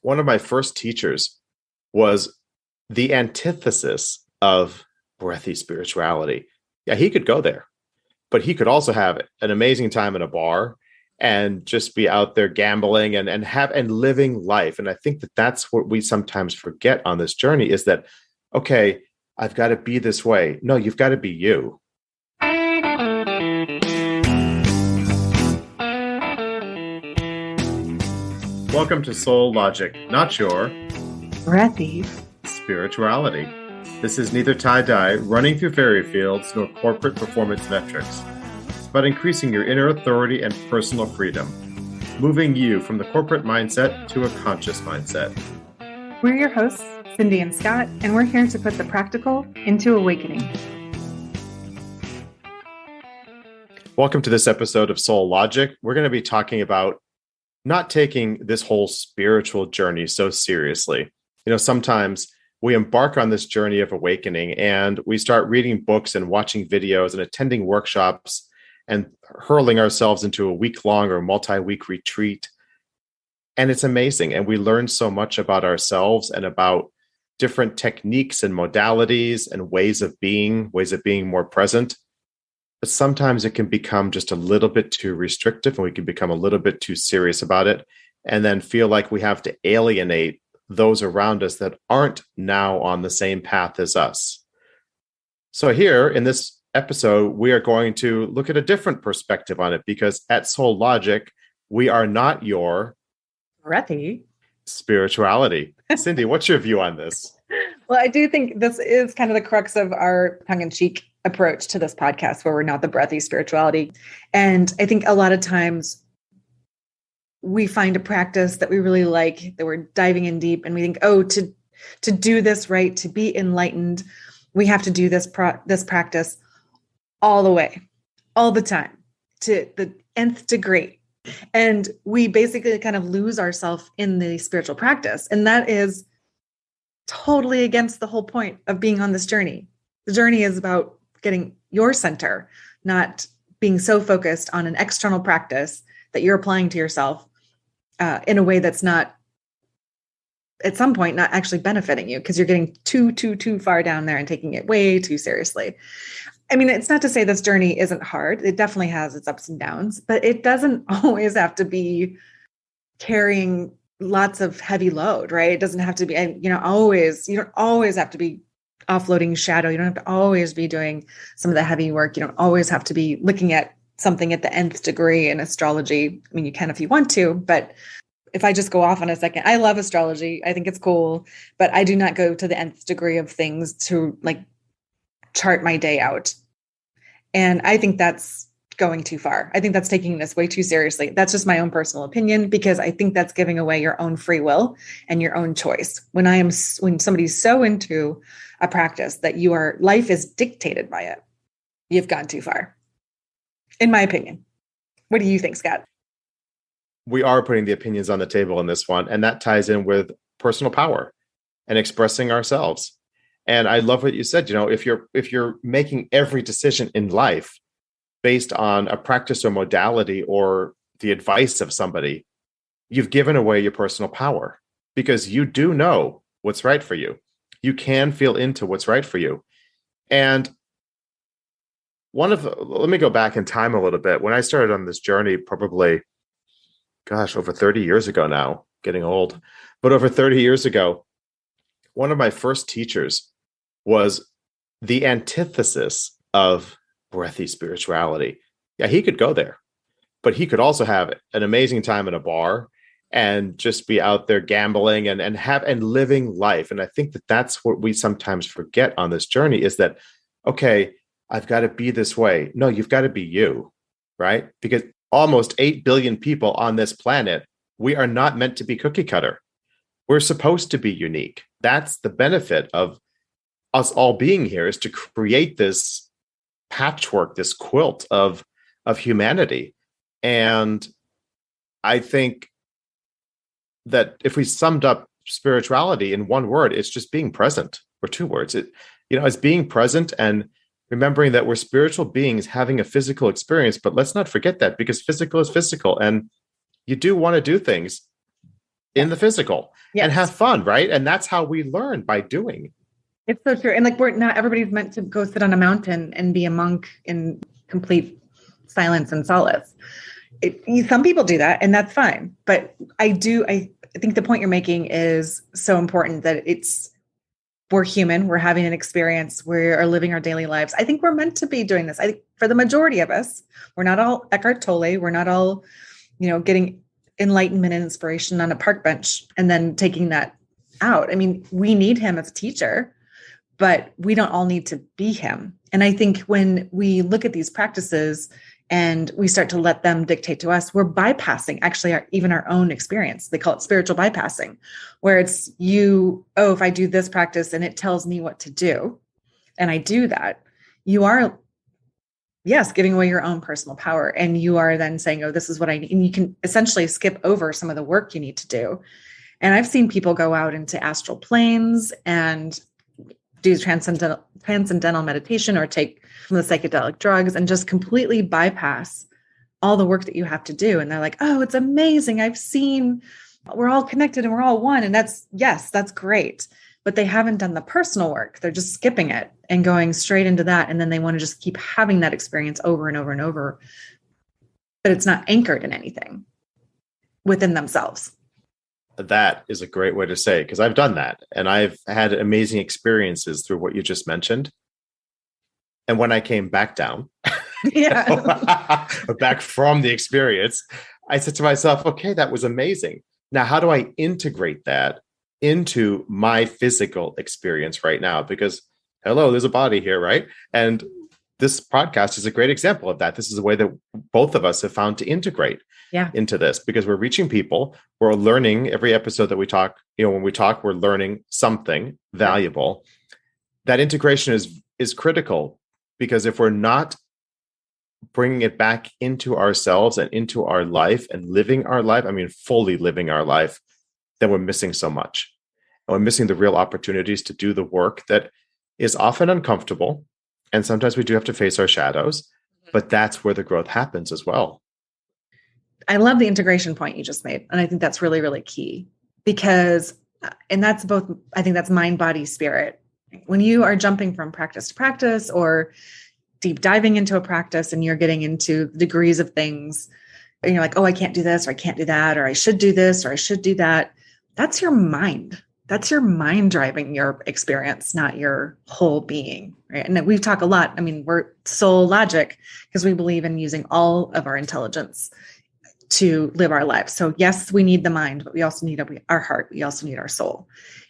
One of my first teachers was the antithesis of breathy spirituality. Yeah, he could go there, but he could also have an amazing time in a bar and just be out there gambling and living life. And I think that that's what we sometimes forget on this journey is that, okay, I've got to be this way. No, you've got to be you. Welcome to Soul Logic, not your breathy spirituality. This is neither tie-dye, running through fairy fields, nor corporate performance metrics. It's about increasing your inner authority and personal freedom, moving you from the corporate mindset to a conscious mindset. We're your hosts, Cindy and Scott, and we're here to put the practical into awakening. Welcome to this episode of Soul Logic. We're going to be talking about not taking this whole spiritual journey so seriously. Sometimes we embark on this journey of awakening and we start reading books and watching videos and attending workshops and hurling ourselves into a week-long or multi-week retreat. And it's amazing. And we learn so much about ourselves and about different techniques and modalities and ways of being more present. But sometimes it can become just a little bit too restrictive and we can become a little bit too serious about it and then feel like we have to alienate those around us that aren't now on the same path as us. So here in this episode, we are going to look at a different perspective on it because at Soul Logic, we are not your breathy spirituality. Cindy, what's your view on this? Well, I do think this is kind of the crux of our tongue-in-cheek approach to this podcast, where we're not the breathy spirituality. And I think a lot of times we find a practice that we really like, that we're diving in deep, and we think, oh, to do this right, to be enlightened, we have to do this practice all the way, all the time, to the nth degree. And we basically kind of lose ourselves in the spiritual practice. And that is totally against the whole point of being on this journey. The journey is about getting your center, not being so focused on an external practice that you're applying to yourself in a way that's not, at some point, not actually benefiting you because you're getting too far down there and taking it way too seriously. I mean, it's not to say this journey isn't hard. It definitely has its ups and downs, but it doesn't always have to be carrying lots of heavy load, right? It doesn't have to be, you don't always have to be offloading shadow. You don't have to always be doing some of the heavy work. You don't always have to be looking at something at the nth degree in astrology. I mean, you can if you want to, but if I just go off on a second, I love astrology. I think it's cool, but I do not go to the nth degree of things to like chart my day out. And I think that's going too far. I think that's taking this way too seriously. That's just my own personal opinion, because I think that's giving away your own free will and your own choice. When somebody's so into a practice that your life is dictated by it, you've gone too far, in my opinion. What do you think, Scott? We are putting the opinions on the table in this one, and that ties in with personal power and expressing ourselves. And I love what you said. If you're making every decision in life based on a practice or modality or the advice of somebody, you've given away your personal power, because you do know what's right for you. You can feel into what's right for you. And let me go back in time a little bit. When I started on this journey, probably, over 30 years ago now, getting old, but over 30 years ago, one of my first teachers was the antithesis of breathy spirituality. Yeah, he could go there, but he could also have an amazing time in a bar and just be out there gambling and living life. And I think that that's what we sometimes forget on this journey is that, okay, I've got to be this way. No, you've got to be you, right? Because almost 8 billion people on this planet, we are not meant to be cookie cutter. We're supposed to be unique. That's the benefit of us all being here, is to create this patchwork, this quilt of humanity. And I think that if we summed up spirituality in one word, it's just being present, or two words. It's being present and remembering that we're spiritual beings having a physical experience. But let's not forget that, because physical is physical, and you do want to do things in the physical Yes. and have fun, right? And that's how we learn, by doing. It's so true. And like, we're not, everybody's meant to go sit on a mountain and be a monk in complete silence and solace. Some people do that, and that's fine. But I think the point you're making is so important, that we're human. We're having an experience. We are living our daily lives. I think we're meant to be doing this. I think for the majority of us, we're not all Eckhart Tolle. We're not all, getting enlightenment and inspiration on a park bench and then taking that out. I mean, we need him as a teacher, but we don't all need to be him. And I think when we look at these practices and we start to let them dictate to us, we're bypassing actually even our own experience. They call it spiritual bypassing, where it's if I do this practice and it tells me what to do, and I do that, you are, yes, giving away your own personal power. And you are then saying, oh, this is what I need. And you can essentially skip over some of the work you need to do. And I've seen people go out into astral planes and do transcendental meditation or take some of the psychedelic drugs and just completely bypass all the work that you have to do. And they're like, oh, it's amazing. We're all connected and we're all one. And that's great. But they haven't done the personal work. They're just skipping it and going straight into that. And then they want to just keep having that experience over and over and over. But it's not anchored in anything within themselves. That is a great way to say it, because I've done that and I've had amazing experiences through what you just mentioned. And when I came back down, back from the experience, I said to myself, okay, that was amazing. Now, how do I integrate that into my physical experience right now? Because hello, there's a body here, right? And this podcast is a great example of that. This is a way that both of us have found to integrate into this, because we're reaching people. We're learning every episode that we talk. When we talk, we're learning something valuable. That integration is critical, because if we're not bringing it back into ourselves and into our life and living our life, fully living our life, then we're missing so much. And we're missing the real opportunities to do the work that is often uncomfortable. And sometimes we do have to face our shadows, but that's where the growth happens as well. I love the integration point you just made. And I think that's really, really key, because, and that's both, I think that's mind, body, spirit. When you are jumping from practice to practice or deep diving into a practice and you're getting into degrees of things and you're like, oh, I can't do this, or I can't do that, or I should do this, or I should do that. That's your mind. That's your mind driving your experience, not your whole being. Right? And we talk a lot. We're soul logic because we believe in using all of our intelligence to live our lives. So yes, we need the mind, but we also need our heart. We also need our soul.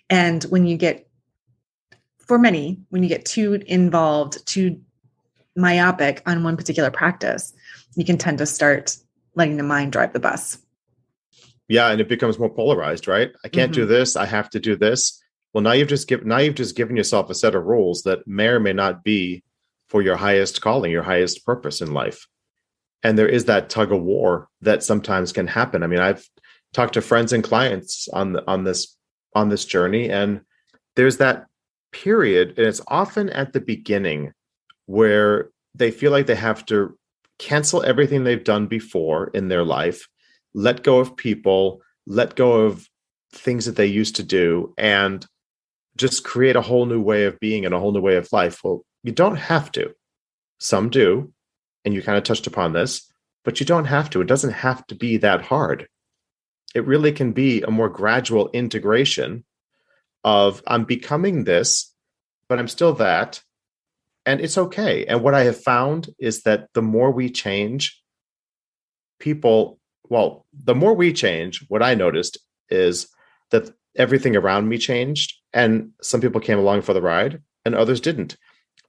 And when you get too involved, too myopic on one particular practice, you can tend to start letting the mind drive the bus. Yeah, and it becomes more polarized, right? I can't do this. I have to do this. Well, now you've just given yourself a set of rules that may or may not be for your highest calling, your highest purpose in life. And there is that tug of war that sometimes can happen. I've talked to friends and clients on this journey, and there's that period, and it's often at the beginning, where they feel like they have to cancel everything they've done before in their life, let go of people, let go of things that they used to do, and just create a whole new way of being and a whole new way of life. Well, you don't have to. Some do. And you kind of touched upon this, but you don't have to. It doesn't have to be that hard. It really can be a more gradual integration of, I'm becoming this, but I'm still that. And it's okay. And what I have found is that the more we change, what I noticed is that everything around me changed, and some people came along for the ride and others didn't.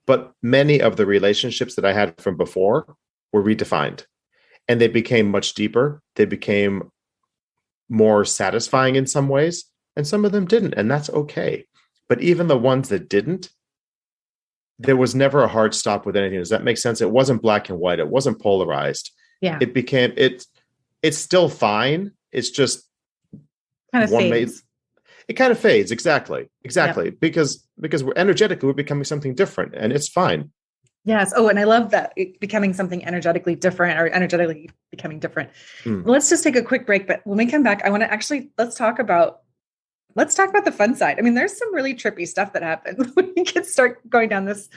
But many of the relationships that I had from before were redefined, and they became much deeper. They became more satisfying in some ways, and some of them didn't, and that's okay. But even the ones that didn't, there was never a hard stop with anything. Does that make sense? It wasn't black and white. It wasn't polarized. Yeah. It's still fine. It's just kind of fades. It kind of fades. Exactly. Yep. Because we're energetically, we're becoming something different, and it's fine. Yes. Oh, and I love that becoming something energetically different or energetically becoming different. Hmm. Let's just take a quick break. But when we come back, I want to actually, let's talk about the fun side. I mean, there's some really trippy stuff that happens when you can start going down this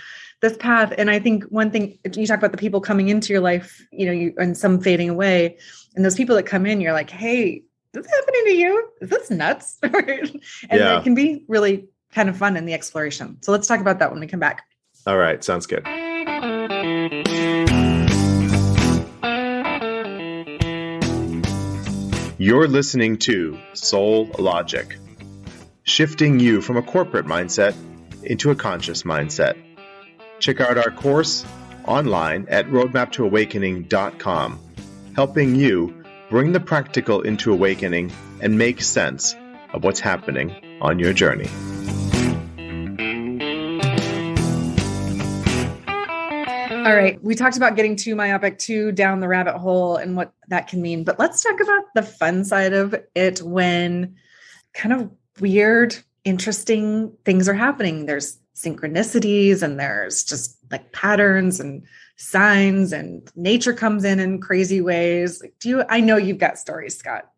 path. And I think one thing you talk about the people coming into your life, and some fading away, and those people that come in, you're like, hey, is this happening to you? Is this nuts? And Yeah. it can be really kind of fun in the exploration. So let's talk about that when we come back. All right. Sounds good. You're listening to Soul Logic, shifting you from a corporate mindset into a conscious mindset. Check out our course online at roadmaptoawakening.com, helping you bring the practical into awakening and make sense of what's happening on your journey. All right. We talked about getting too myopic, too down the rabbit hole and what that can mean. But let's talk about the fun side of it when kind of weird, interesting things are happening. There's synchronicities and there's just like patterns and signs, and nature comes in crazy ways. I know you've got stories, Scott.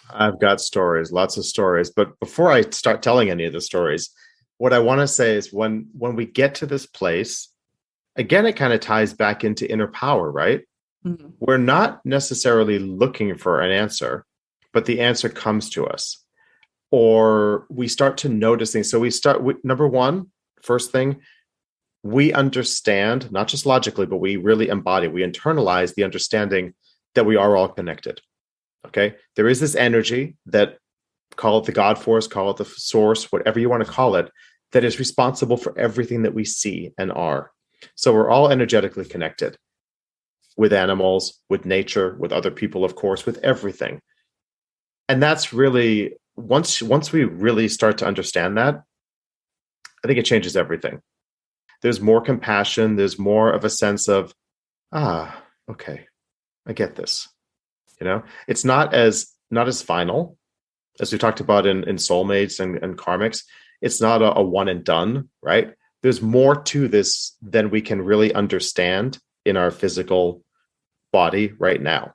I've got stories, lots of stories. But before I start telling any of the stories, what I want to say is when we get to this place, again, it kind of ties back into inner power, right? Mm-hmm. We're not necessarily looking for an answer, but the answer comes to us. Or we start to notice things. So we start with number one, first thing, we understand, not just logically, but we really embody, we internalize the understanding that we are all connected. Okay. There is this energy that, call it the God force, call it the source, whatever you want to call it, that is responsible for everything that we see and are. So we're all energetically connected with animals, with nature, with other people, of course, with everything. And that's really, once we really start to understand that, I think it changes everything. There's more compassion. There's more of a sense of, okay, I get this. It's not as final as we talked about in soulmates and karmics. It's not a one and done, right? There's more to this than we can really understand in our physical body right now.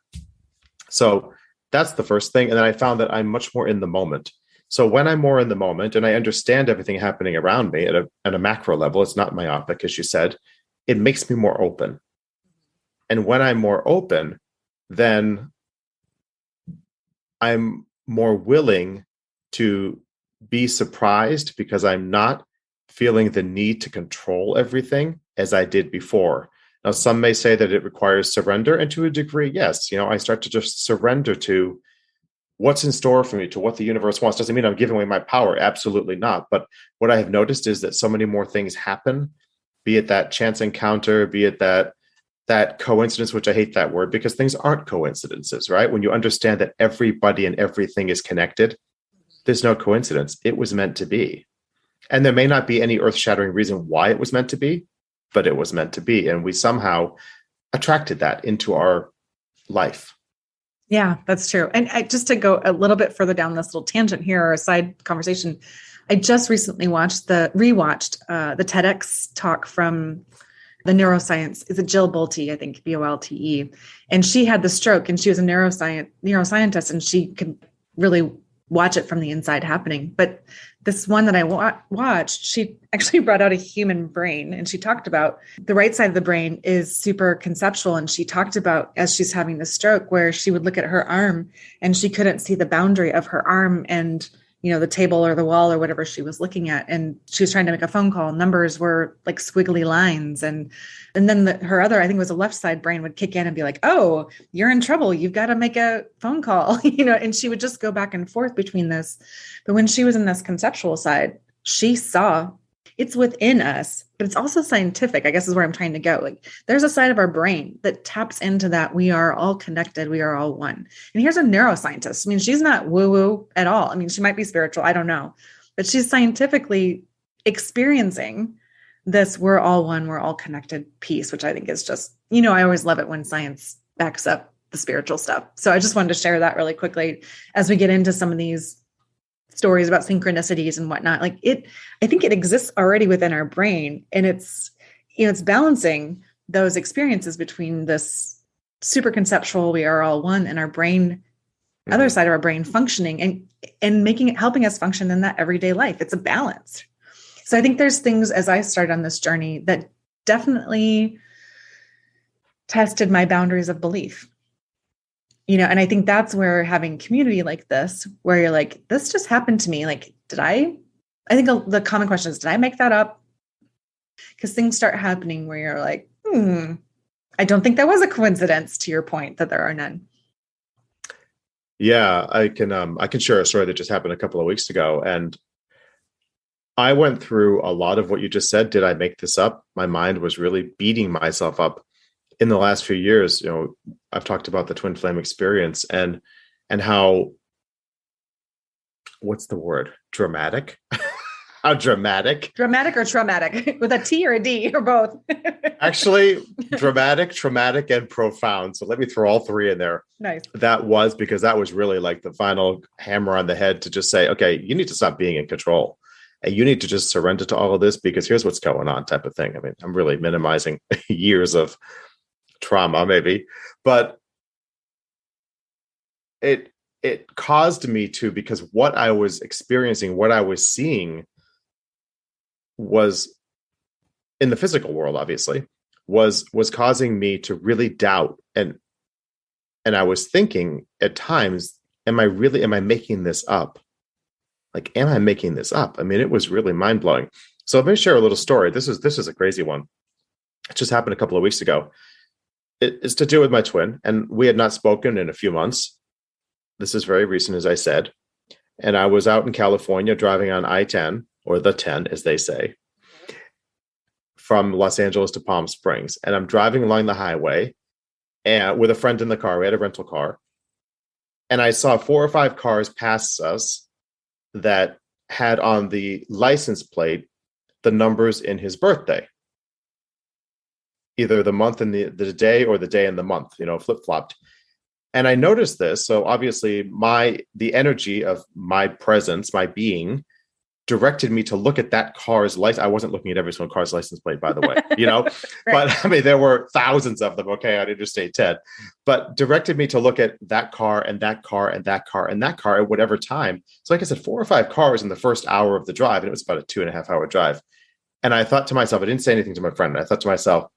So that's the first thing. And then I found that I'm much more in the moment. So when I'm more in the moment and I understand everything happening around me at a macro level, it's not myopic, as you said, it makes me more open. And when I'm more open, then I'm more willing to be surprised because I'm not feeling the need to control everything as I did before. Now, some may say that it requires surrender, and to a degree, yes. I start to just surrender to what's in store for me, to what the universe wants. Doesn't mean I'm giving away my power. Absolutely not. But what I have noticed is that so many more things happen, be it that chance encounter, be it that coincidence, which I hate that word because things aren't coincidences, right? When you understand that everybody and everything is connected, there's no coincidence. It was meant to be. And there may not be any earth-shattering reason why it was meant to be, but it was meant to be. And we somehow attracted that into our life. Yeah, that's true. And just to go a little bit further down this little tangent here, or a side conversation, I just recently rewatched the TEDx talk from the neuroscience. Is it Jill Bolte? I think Bolte. And she had the stroke, and she was a neuroscientist, and she could really watch it from the inside happening. But this one that I watched, she actually brought out a human brain, and she talked about the right side of the brain is super conceptual. And she talked about, as she's having the stroke, where she would look at her arm and she couldn't see the boundary of her arm and the table or the wall or whatever she was looking at. And she was trying to make a phone call. Numbers were like squiggly lines. And then her other, I think it was a left side brain, would kick in and be like, oh, you're in trouble. You've got to make a phone call, and she would just go back and forth between this. But when she was in this conceptual side, she saw it's within us, but it's also scientific, I guess is where I'm trying to go. Like there's a side of our brain that taps into that. We are all connected. We are all one. And here's a neuroscientist. I mean, she's not woo-woo at all. I mean, she might be spiritual. I don't know, but she's scientifically experiencing this we're all one, we're all connected piece, which I think is just, I always love it when science backs up the spiritual stuff. So I just wanted to share that really quickly as we get into some of these stories about synchronicities and whatnot. I think it exists already within our brain, and it's it's balancing those experiences between this super conceptual, we are all one, and our brain, other side of our brain functioning and making it, helping us function in that everyday life. It's a balance. So I think there's things as I started on this journey that definitely tested my boundaries of belief. And I think that's where having community like this, where you're like, this just happened to me. Like, I think the common question is, did I make that up? Because things start happening where you're like, I don't think that was a coincidence, to your point that there are none. Yeah, I can share a story that just happened a couple of weeks ago. And I went through a lot of what you just said. Did I make this up? My mind was really beating myself up. In the last few years, I've talked about the twin flame experience and how, what's the word? Dramatic? How dramatic? Dramatic or traumatic? With a T or a D or both? Actually, dramatic, traumatic, and profound. So let me throw all three in there. Nice. Because that was really like the final hammer on the head to just say, okay, you need to stop being in control. And you need to just surrender to all of this because here's what's going on type of thing. I mean, I'm really minimizing years of trauma maybe, but it caused me to, because what I was experiencing, what I was seeing was in the physical world, obviously, was causing me to really doubt. And I was thinking at times, am I making this up? Like, am I making this up? I mean, it was really mind blowing. So let me share a little story. This is a crazy one. It just happened a couple of weeks ago. It's to do with my twin, and we had not spoken in a few months. This is very recent, as I said. And I was out in California driving on I-10, or the 10, as they say, from Los Angeles to Palm Springs. And I'm driving along the highway and with a friend in the car. We had a rental car. And I saw 4 or 5 cars pass us that had on the license plate the numbers in his birthday. Either the month and the day, or the day and the month, flip-flopped. And I noticed this. So obviously the energy of my presence, my being, directed me to look at that car's license. I wasn't looking at every single car's license plate, by the way, Right. But I mean, there were thousands of them, okay, on Interstate 10, but directed me to look at that car and that car and that car and that car at whatever time. So like I said, 4 or 5 cars in the first hour of the drive, and it was about a 2.5 hour drive. And I thought to myself, I didn't say anything to my friend. I thought to myself,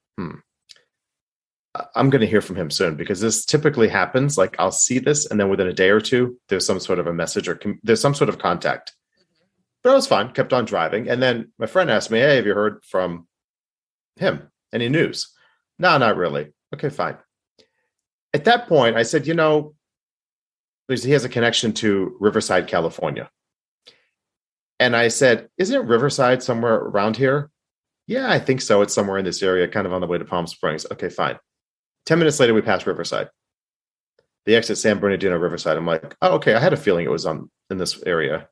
I'm going to hear from him soon, because this typically happens. Like, I'll see this, and then within a day or two, there's some sort of a message or there's some sort of contact. But I was fine, kept on driving. And then my friend asked me, hey, have you heard from him? Any news? No, not really. Okay, fine. At that point, I said, he has a connection to Riverside, California. And I said, isn't Riverside somewhere around here? Yeah, I think so. It's somewhere in this area, kind of on the way to Palm Springs. Okay, fine. 10 minutes later, we passed Riverside. The exit San Bernardino, Riverside. I'm like, oh, okay. I had a feeling it was in this area.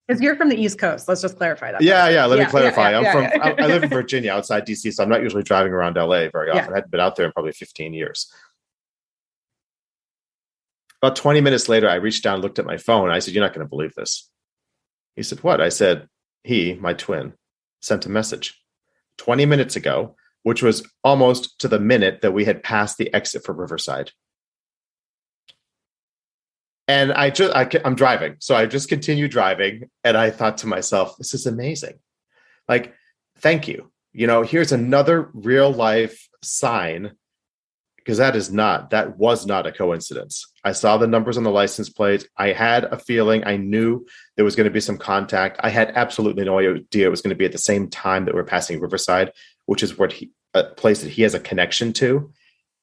Because you're from the East Coast. Let's just clarify that. Yeah. Let me clarify. I live in Virginia, outside DC, so I'm not usually driving around LA very often. I hadn't been out there in probably 15 years. About 20 minutes later, I reached down, looked at my phone. And I said, you're not going to believe this. He said, what? I said, my twin, sent a message 20 minutes ago, which was almost to the minute that we had passed the exit for Riverside. And I'm driving. So I just continued driving. And I thought to myself, this is amazing. Like, thank you. Here's another real life sign, because that was not a coincidence. I saw the numbers on the license plate. I had a feeling. I knew there was going to be some contact. I had absolutely no idea it was going to be at the same time that we're passing Riverside, which is a place that he has a connection to.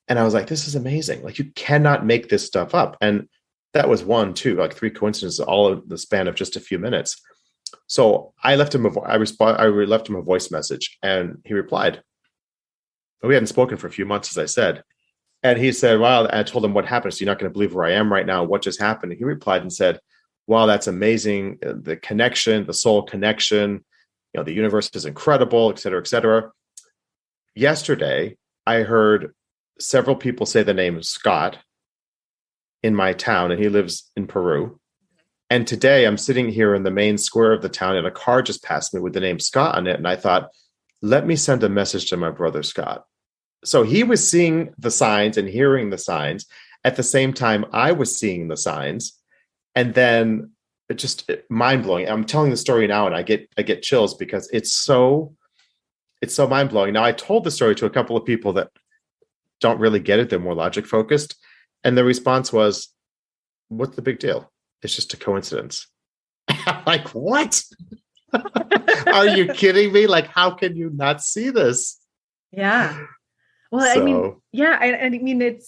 And I was like, this is amazing. Like, you cannot make this stuff up. And that was 1, 2, like 3 coincidences, all in the span of just a few minutes. So I left him I left him a voice message, and he replied. We hadn't spoken for a few months, as I said. And he said, wow, I told him what happened. So you're not going to believe where I am right now. What just happened? And he replied and said, wow, that's amazing. The connection, the soul connection, the universe is incredible, et cetera, et cetera. Yesterday, I heard several people say the name Scott in my town, and he lives in Peru. And today I'm sitting here in the main square of the town, and a car just passed me with the name Scott on it. And I thought, let me send a message to my brother Scott. So he was seeing the signs and hearing the signs at the same time I was seeing the signs. And then it just mind blowing. I'm telling the story now and I get chills because it's so mind blowing. Now I told the story to a couple of people that don't really get it. They're more logic focused. And the response was, what's the big deal? It's just a coincidence. I'm like, what? Are you kidding me? Like, how can you not see this? Yeah. Well, I mean, yeah. I mean,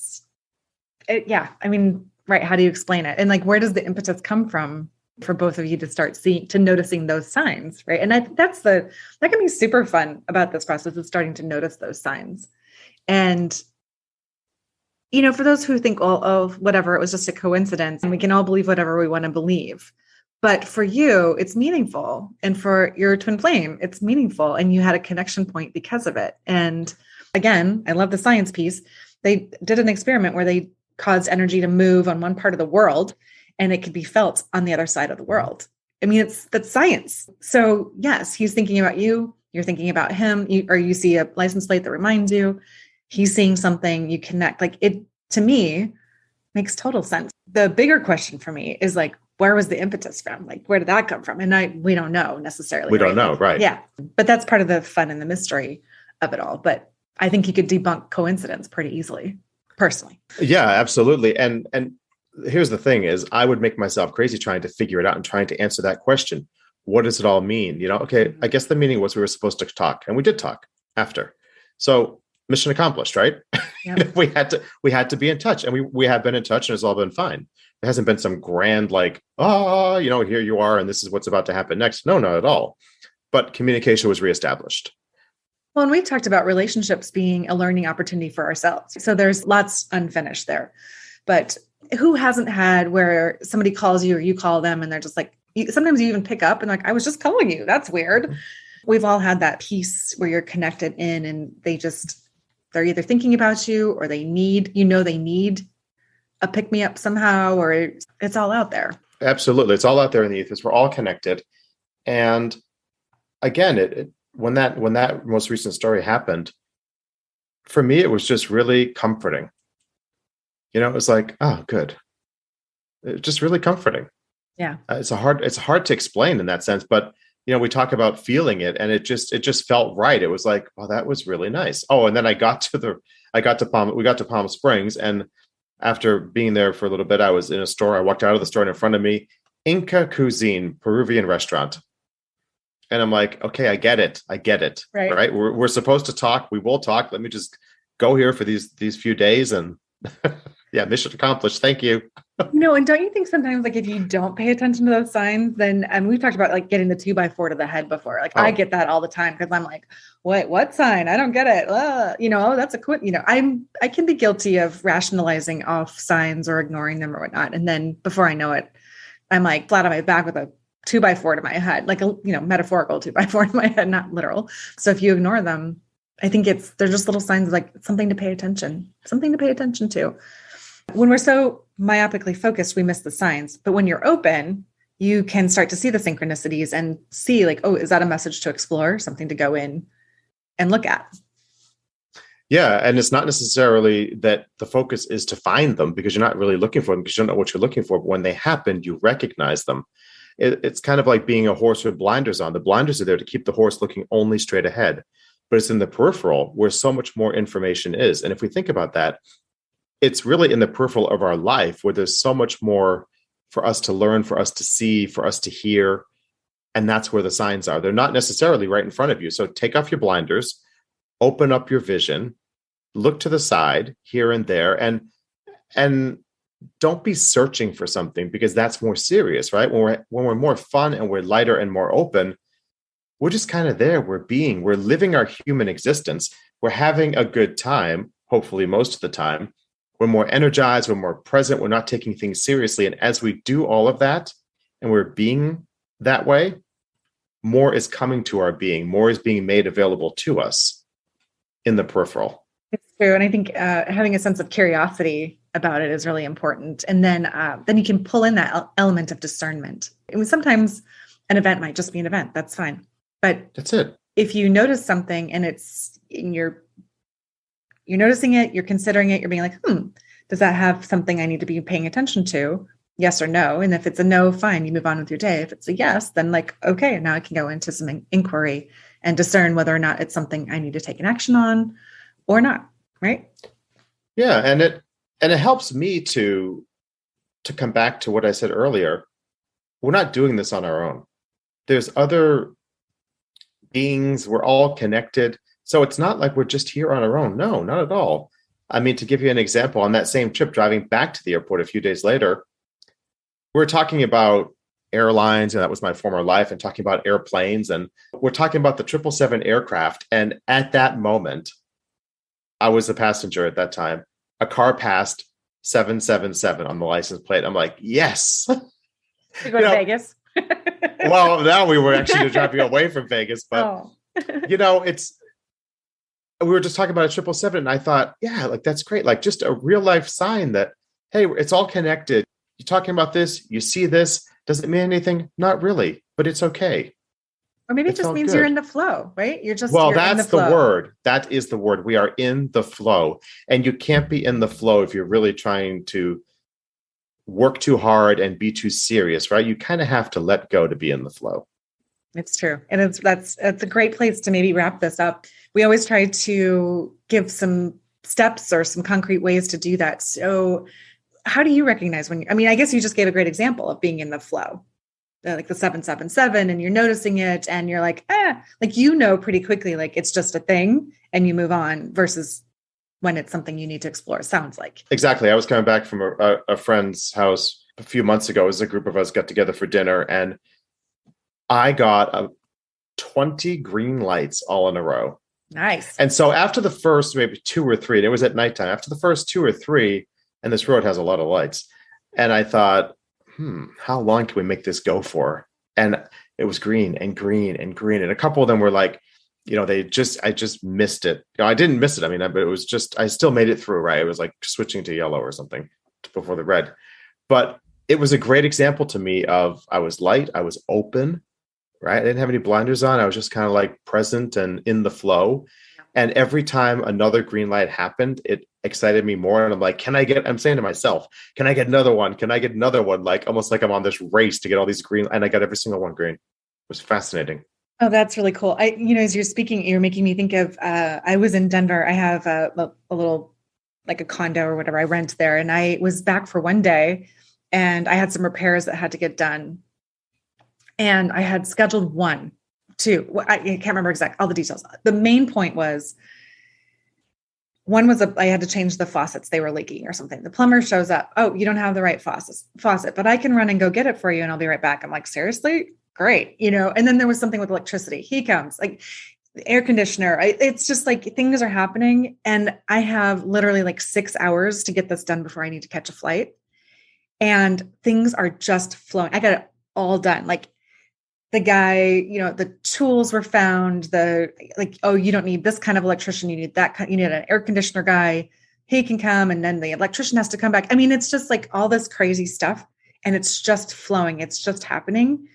I mean, right. How do you explain it? And like, where does the impetus come from for both of you to start noticing those signs? Right. And that can be super fun about this process of starting to notice those signs. And, you know, for those who think, oh, whatever, it was just a coincidence and we can all believe whatever we want to believe. But for you, it's meaningful. And for your twin flame, it's meaningful. And you had a connection point because of it. And again, I love the science piece. They did an experiment where they caused energy to move on one part of the world and it could be felt on the other side of the world. I mean, that's science. So yes, he's thinking about you. You're thinking about him, or you see a license plate that reminds you. He's seeing something, you connect. Like, it, to me, makes total sense. The bigger question for me is like, where was the impetus from? Like, where did that come from? And we don't know necessarily. We don't know, right? Yeah. But that's part of the fun and the mystery of it all. But I think you could debunk coincidence pretty easily, personally. Yeah, absolutely. And here's the thing is I would make myself crazy trying to figure it out and trying to answer that question. What does it all mean? You know, okay, I guess the meaning was we were supposed to talk, and we did talk after. So mission accomplished, right? Yep. we had to be in touch, and we have been in touch, and it's all been fine. There hasn't been some grand like, here you are, and this is what's about to happen next. No, not at all. But communication was reestablished. Well, and we've talked about relationships being a learning opportunity for ourselves. So there's lots unfinished there. But who hasn't had where somebody calls you or you call them and they're just like, sometimes you even pick up and like, I was just calling you. That's weird. Mm-hmm. We've all had that piece where you're connected in and they're either thinking about you or they need a pick me up somehow, or it's all out there. Absolutely. It's all out there in the ethers. We're all connected. And again, when that most recent story happened, for me, it was just really comforting. You know, it was like, oh, good. It's just really comforting. Yeah. It's hard to explain in that sense, but you know, we talk about feeling it and it just felt right. It was like, oh, that was really nice. Oh, and then we got to Palm Springs, and after being there for a little bit, I was in a store. I walked out of the store and in front of me, Inca Cuisine, Peruvian restaurant. And I'm like, okay, I get it. Right. We're supposed to talk. We will talk. Let me just go here for these few days. And yeah, mission accomplished. Thank you. No, and don't you think sometimes like if you don't pay attention to those signs, then, and we've talked about like getting the 2x4 to the head before. Like I get that all the time because I'm like, what sign? I don't get it. That's a quit. I can be guilty of rationalizing off signs or ignoring them or whatnot. And then before I know it, I'm like flat on my back with a 2x4 to my head, like a metaphorical 2x4 to my head, not literal. So if you ignore them, I think they're just little signs of like something to pay attention to. When we're so myopically focused, we miss the signs. But when you're open, you can start to see the synchronicities and see like, oh, is that a message to explore, something to go in and look at? Yeah. And it's not necessarily that the focus is to find them because you're not really looking for them because you don't know what you're looking for. But when they happen, you recognize them. It's kind of like being a horse with blinders on. The blinders are there to keep the horse looking only straight ahead. But it's in the peripheral where so much more information is. And if we think about that, it's really in the peripheral of our life where there's so much more for us to learn, for us to see, for us to hear. And that's where the signs are. They're not necessarily right in front of you. So take off your blinders, open up your vision, look to the side here and there, and don't be searching for something because that's more serious, right? When we're more fun and we're lighter and more open, we're just kind of there. We're living our human existence. We're having a good time, hopefully most of the time. We're more energized, we're more present, we're not taking things seriously. And as we do all of that and we're being that way, more is coming to our being, more is being made available to us in the peripheral. It's true. And I think having a sense of curiosity about it is really important. And then you can pull in that element of discernment. I mean, sometimes an event might just be an event. That's fine. But that's it. if you notice something and you're noticing it, you're considering it, you're being like, does that have something I need to be paying attention to? Yes or no. And if it's a no, fine, you move on with your day. If it's a yes, then like, okay, now I can go into some inquiry and discern whether or not it's something I need to take an action on or not. Right. Yeah. And it helps me to come back to what I said earlier. We're not doing this on our own. There's other beings. We're all connected. So it's not like we're just here on our own. No, not at all. I mean, to give you an example, on that same trip, driving back to the airport a few days later, we're talking about airlines, and that was my former life, and talking about airplanes. And we're talking about the 777 aircraft. And at that moment, I was a passenger at that time. A car passed 777 on the license plate. I'm like, yes. You go to Vegas? Well, now we were actually driving away from Vegas, but we were just talking about a 777, and I thought, yeah, like that's great. Like just a real life sign that, hey, it's all connected. You're talking about this, you see this. Does it mean anything? Not really, but it's okay. Or maybe it just means you're in the flow, right? You're that's the word. That is the word. We are in the flow. And you can't be in the flow if you're really trying to work too hard and be too serious, right? You kind of have to let go to be in the flow. It's true. And that's a great place to maybe wrap this up. We always try to give some steps or some concrete ways to do that. So how do you recognize I guess you just gave a great example of being in the flow, like the 777, and you're noticing it and you're like, pretty quickly, like it's just a thing and you move on versus when it's something you need to explore, sounds like. Exactly. I was coming back from a friend's house a few months ago as a group of us got together for dinner, and I got 20 green lights all in a row. Nice. And so after the first maybe 2 or 3, and it was at nighttime, after the first 2 or 3, and this road has a lot of lights, and I thought, how long can we make this go for? And it was green and green and green. And a couple of them were like, I just missed it. I didn't miss it. I mean, but it was just, I still made it through, right? It was like switching to yellow or something before the red. But it was a great example to me of, I was light, I was open, right? I didn't have any blinders on. I was just kind of like present and in the flow. And every time another green light happened, it excited me more. And I'm like, I'm saying to myself, can I get another one? Can I get another one? Like almost like I'm on this race to get all these green. And I got every single one green. It was fascinating. Oh, that's really cool. As you're speaking, you're making me think of, I was in Denver. I have a little, like a condo or whatever I rent there. And I was back for one day and I had some repairs that had to get done. And I had scheduled 1, 2, I can't remember all the details. The main point was, one was I had to change the faucets. They were leaking or something. The plumber shows up. Oh, you don't have the right faucet, but I can run and go get it for you. And I'll be right back. I'm like, seriously? Great. And then there was something with electricity. He comes, like the air conditioner. It's just like things are happening. And I have literally like 6 hours to get this done before I need to catch a flight. And things are just flowing. I got it all done. Like the guy, the tools were found, you don't need this kind of electrician. You need that kind, you need an air conditioner guy. He can come. And then the electrician has to come back. I mean, it's just like all this crazy stuff and it's just flowing. It's just happening.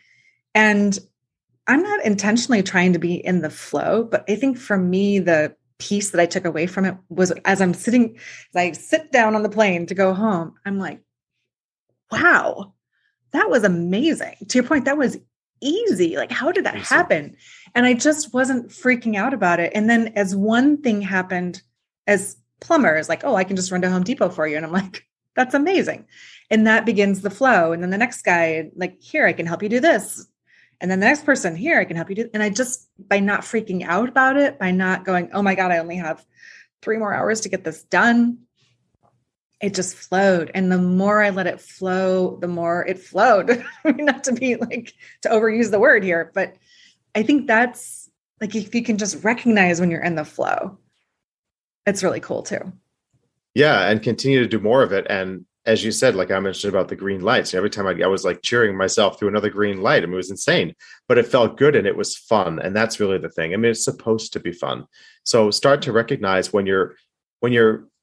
And I'm not intentionally trying to be in the flow, but I think for me, the piece that I took away from it was as I sit down on the plane to go home, I'm like, wow, that was amazing. To your point, that was easy. Like, how did that happen? And I just wasn't freaking out about it. And then as one thing happened, as plumbers, like, oh, I can just run to Home Depot for you. And I'm like, that's amazing. And that begins the flow. And then the next guy, like, here, I can help you do this. And then the next person, here, I can help you do. And I just, by not freaking out about it, by not going, oh my God, I only have 3 more hours to get this done. It just flowed. And the more I let it flow, the more it flowed. I mean, not to be like, to overuse the word here, but I think that's like, if you can just recognize when you're in the flow, it's really cool too. Yeah. And continue to do more of it. And as you said, like I mentioned about the green lights, every time I was like cheering myself through another green light. I mean, it was insane, but it felt good and it was fun. And that's really the thing. I mean, it's supposed to be fun. So start to recognize when you're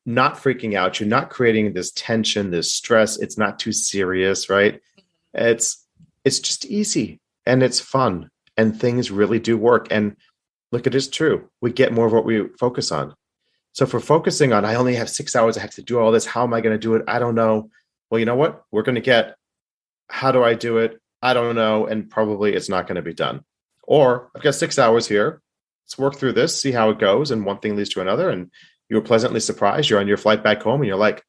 not freaking out, you're not creating this tension, this stress. It's not too serious, right? It's just easy and it's fun and things really do work. And Look, it is true. We get more of what we focus on. So if we're focusing on, I only have 6 hours, I have to do all this. How am I going to do it? I don't know. Well, you know what? We're going to get, how do I do it? I don't know. And probably it's not going to be done. Or I've got 6 hours here. Let's work through this, see how it goes. And one thing leads to another. And you were pleasantly surprised. You're on your flight back home and you're like,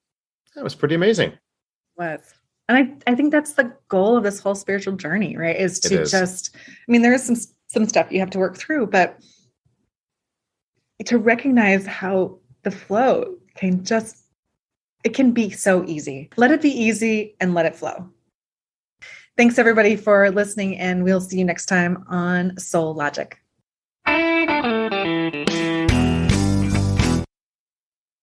that was pretty amazing. Was. And I think that's the goal of this whole spiritual journey, right? Is to just, I mean, there is some stuff you have to work through, but to recognize how the flow can just, it can be so easy. Let it be easy and let it flow. Thanks everybody for listening, and we'll see you next time on Soul Logic.